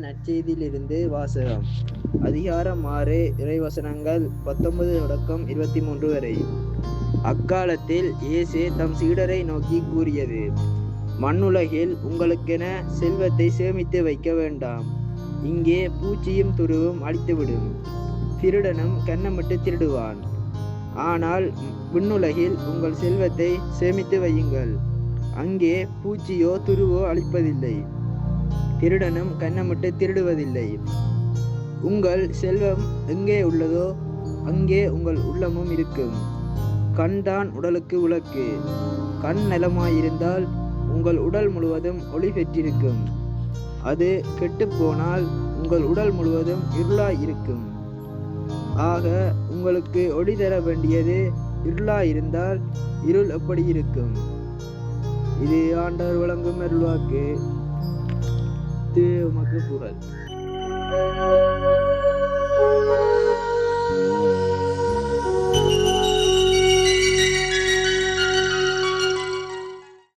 நற்செய்தியிலிருந்து வாசகம். அதிகாரம் 6, இறைவசனங்கள் 19-23 வரை. அக்காலத்தில் இயேசு தம் சீடரை நோக்கி கூறியது: மண்ணுலகில் உங்களுக்கென செல்வத்தை சேமித்து வைக்க வேண்டாம். இங்கே பூச்சியும் துருவும் அழித்துவிடும், திருடனும் கன்னமிட்டு திருடுவான். ஆனால் விண்ணுலகில் உங்கள் செல்வத்தை சேமித்து வையுங்கள். அங்கே பூச்சியோ துருவோ அழிப்பதில்லை, திருடனும் கன்னமிட்டு திருடுவதில்லை. உங்கள் செல்வம் எங்கே உள்ளதோ அங்கே உங்கள் உள்ளமும் இருக்கும். கண்தான் உடலுக்கு விளக்கு. கண் நலமாயிருந்தால் உங்கள் உடல் முழுவதும் ஒளி பெற்றிருக்கும். அது கெட்டுப்போனால் உங்கள் உடல் முழுவதும் இருளாய் இருக்கும். ஆக உங்களுக்கு ஒளி தர வேண்டியது இருளாயிருந்தால் இருள் எப்படி இருக்கும்? இது ஆண்டவர் வழங்கும் அருள்வாக்கு. உமக்கு புகழ்.